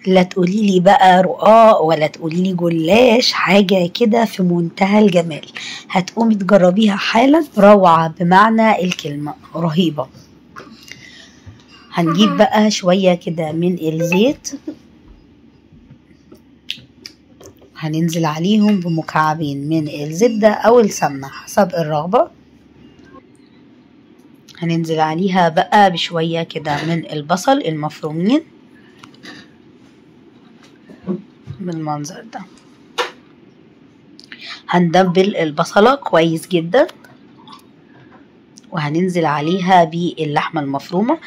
لا تقوليلي بقى رقاق ولا تقوليلي جلاش، حاجة كده في منتهى الجمال. هتقومي تجربيها حالا، روعة بمعنى الكلمة، رهيبة. هنجيب بقى شوية كده من الزيت، هننزل عليهم بمكعبين من الزبدة أو السمنة حسب الرغبة. هننزل عليها بقى بشوية كده من البصل المفرومين بالمنظر ده. هندبل البصلة كويس جدا، وهننزل عليها باللحمة المفرومة.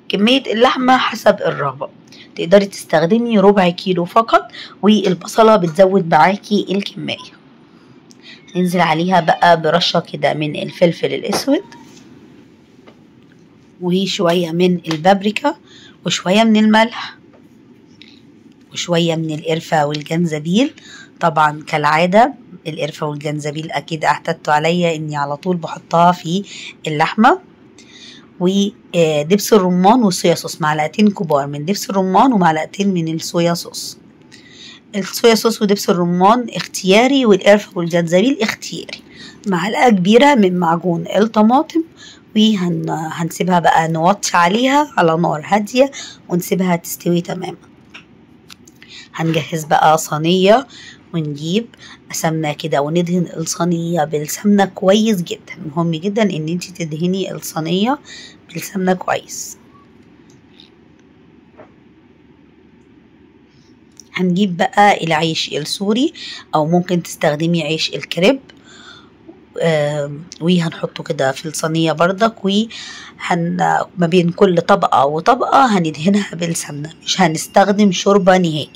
كمية اللحمة حسب الرغبة، تقدري تستخدمي ربع كيلو فقط، والبصلة بتزود معاكي الكمية. ننزل عليها بقى برشة كده من الفلفل الأسود، وشوية من البابريكا، وشوية من الملح، وشوية من القرفة والجنزبيل. طبعا كالعادة القرفة والجنزبيل أكيد اعتدتوا عليا إني على طول بحطها في اللحمة. ودبس الرمان والصويا صوص، معلقتين كبار من دبس الرمان ومعلقتين من الصويا صوص. الصويا صوص ودبس الرمان اختياري، والقرفة والجنزبيل اختياري. معلقة كبيرة من معجون الطماطم، وهنسيبها بقى نوطي عليها على نار هادية ونسيبها تستوي تماما. هنجهز بقى صينية ونجيب سمنة كده وندهن الصينية بالسمنة كويس جدا. مهم جدا ان انتي تدهني الصينية بالسمنة كويس. هنجيب بقى العيش السوري او ممكن تستخدمي عيش الكريب، وهنحطه كده في الصينية بردك، ما بين كل طبقة وطبقة هندهنها بالسمنة، مش هنستخدم شوربة نهائي.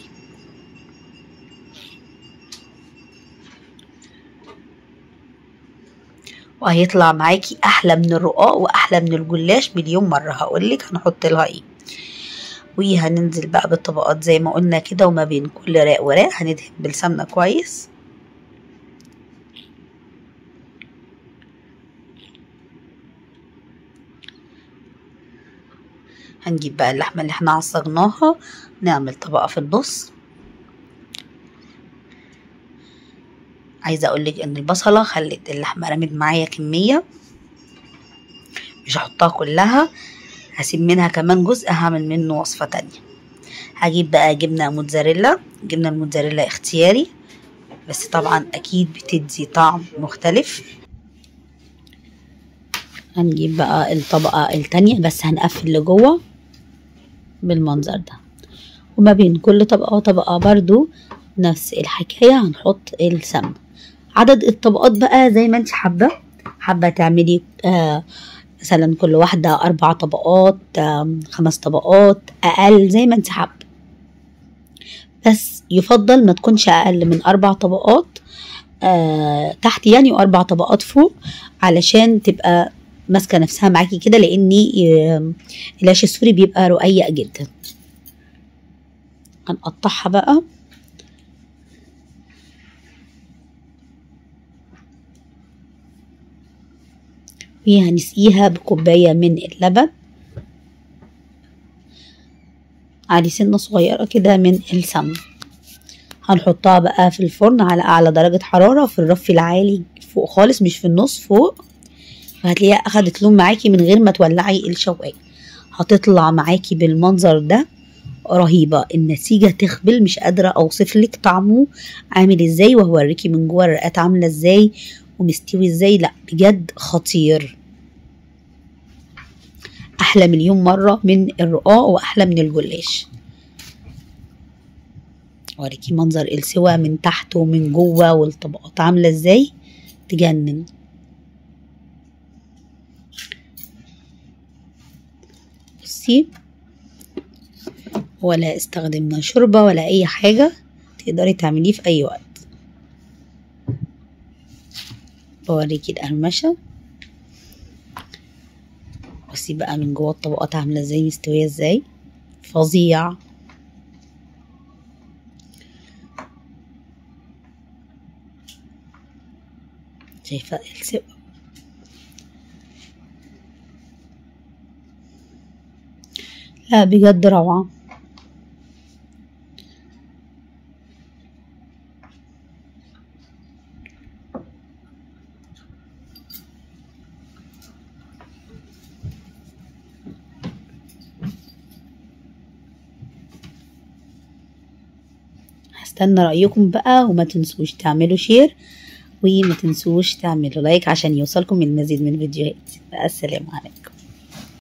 وهيطلع معاكي احلى من الرقاق واحلى من الجلاش مليون مرة. هقولك هنحط لها ايه. وهننزل بقى بالطبقات زي ما قلنا كده، وما بين كل راق وراق هندهن بالسمنة كويس. هنجيب بقى اللحمة اللي احنا عصجناها، نعمل طبقة في النص. عايزة اقولك ان البصلة خلت اللحمة رمت معايا كمية، مش هحطها كلها، هسيب منها كمان جزء هعمل منه وصفة تانية. هجيب بقى جبنة موتزاريلا. جبنة الموتزاريلا اختياري، بس طبعا اكيد بتدي طعم مختلف. هنجيب بقى الطبقة التانية، بس هنقفل لجوه بالمنظر ده. وما بين كل طبقة وطبقة برضو نفس الحكاية هنحط السمنة. عدد الطبقات بقى زي ما انت حابة تعملي، مثلا كل واحدة 4 طبقات، 5 طبقات، أقل زي ما انت حابة. بس يفضل ما تكونش أقل من 4 طبقات تحت يعني، و4 طبقات فوق، علشان تبقى ماسكة نفسها معاكي كده، لأني العيش السوري بيبقى رقيق جدا. هنقطعها بقى. وهنسقيها بكوباية من اللبن على سنة صغيرة كده من السمنة. هنحطها بقى في الفرن على أعلى درجة حرارة، في الرف العالي فوق خالص، مش في النص، فوق. وهتلاقيها أخدت لون معاكي من غير ما تولعي الشواية. هتطلع معاكي بالمنظر ده، رهيبة. النتيجة تخبل، مش قادرة أوصفلك طعمه عامل ازاي، وهوريكي من جوه الرقات عاملة ازاي ومستوي ازاي. لا بجد خطير، أحلى مليون مرة من الرقاق وأحلى من الجلاش. اوريكي منظر السوا من تحت ومن جوه، والطبقات عامله ازاي، تجنن. بصي، ولا استخدمنا شوربه ولا اي حاجه، تقدري تعمليه في اي وقت. بوريكي القرمشه. بصي بقى من جوه الطبقات عامله ازاي، مستويه ازاي، فظيع. شايفه السوا؟ لا بجد روعه. هستنى رأيكم بقى، وما تنسوش تعملوا شير وما تنسوش تعملوا لايك عشان يوصلكم المزيد من الفيديوهات. السلام عليكم.